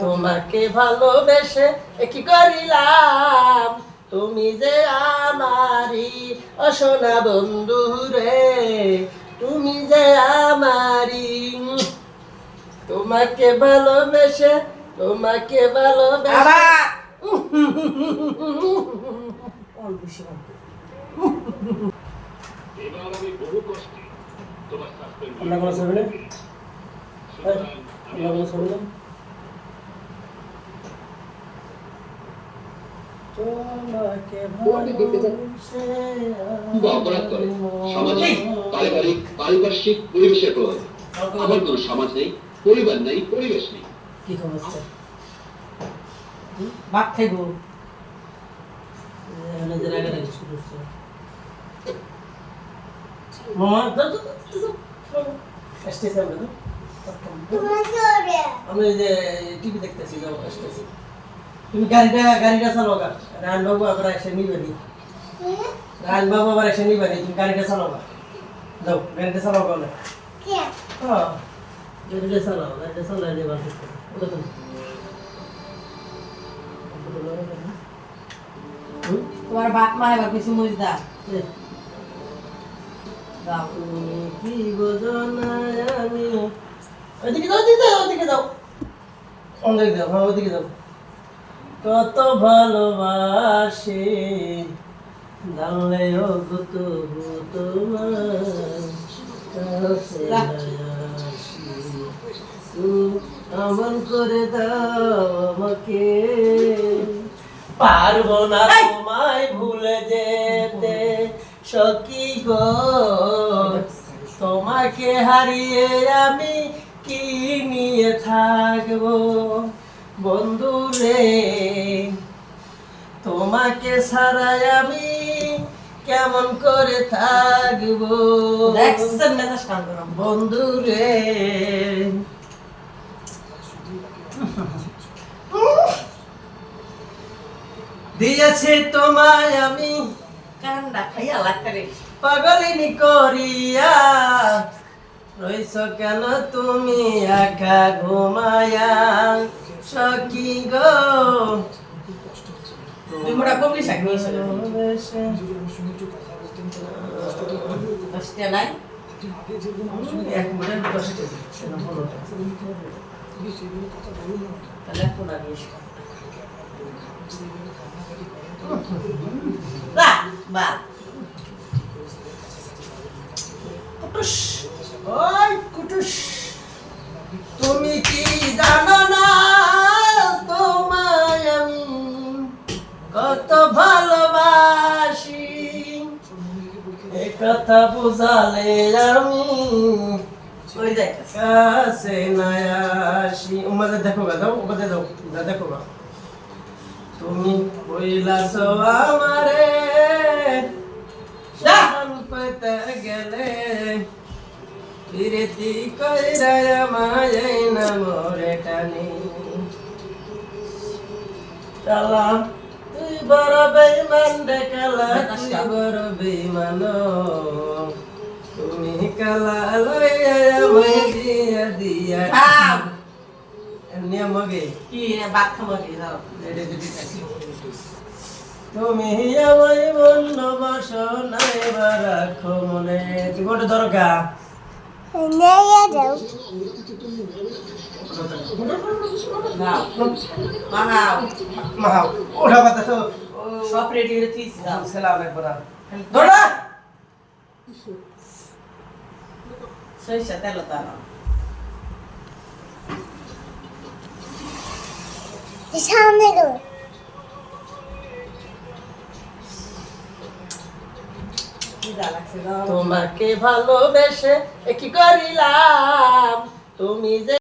তোমাকে ভালোবেসে কি করিলাম, তুমি যে আমারি অসনা বন্ধু রে, তুমি যে আমারি। তোমাকে ভালোবেসে অপরাধ করে সমাজে পারিপার্শ্বিক পরিবেশের প্রভাবে। আমার কোনো সমাজ নেই, পরিবার নেই, পরিবেশ নেই। কি সমস্যা? ভাত খাইব আমি যে টিভি দেখতেছি, তুমি গাড়িটা চালাও গা। রায়ন বাবু আবার এসে নিবেনি, রায়ন বাবু আবার এসে নিবেনি, তুমি গাড়িটা চালাও গা। যাও গাড়িটা চালাও গা। হ্যাঁ গাড়িটা চালাইলে ভালো। তোমার বাপ মা এবার কিছু মুজদা কি বোঝো না আমি। ওইদিকে যাও, ওইদিকে যাও, ওইদিকে যাও, ওইদিকে যাও। কত ভালোবাসি জানলেও তবু আমন করে দাও আমাকে, পারবো না তোমায় ভুলে যেতে সখী গো, তোমাকে হারিয়ে আমি কি নিয়ে থাকবো বন্ধু রে, তোমাকে ছাড়াই আমি কেমন করে থাকবো বন্ধু রে। দিয়েছি তোমায় আমি কান্দা খাইয়া লাগতে পাগলিনী করিয়া, রইছ কেন তুমি একা ঘুমায়া সখী গো, তুই মোটা কমলি শাক নিয়েছ কষ্টে নাই এক মিনিট কষ্টে তাহলে কোনা নিয়েছ বা কুটুস, ওই কুটুস, তুমি কি জানো না তোমায় আমি কত ভালোবাসি, এ কথা বুঝালে আমি ওই যাই কাছে না আসি। উমাদের দেখো গা, দাও উমাদের দাও, দেখো গা। তুমি বইলাছ আমারে জান পেতে গেলে, ফিরেতি কইরা মায়ে না মোরে টানি, কালা তুই বড় বেঈমান রে কালা, তুই বড় বেঈমান, তুমি কালা লইয়া আমায় দিয়া দিয়া নিয়মগে কি বাদ খামাকে যাও তুমি আমায় বন্ধ বসো নাই রাখো মনে। তুমি ওটা দরকার মাহাও ওটা বাতা তো সব রেডি করে দিয়েছি যাও সালাম একবার দৌড়া সইসা তেল তারা সামনে গো তোমাকে ভালোবেসে কি করিলাম, তুমি যে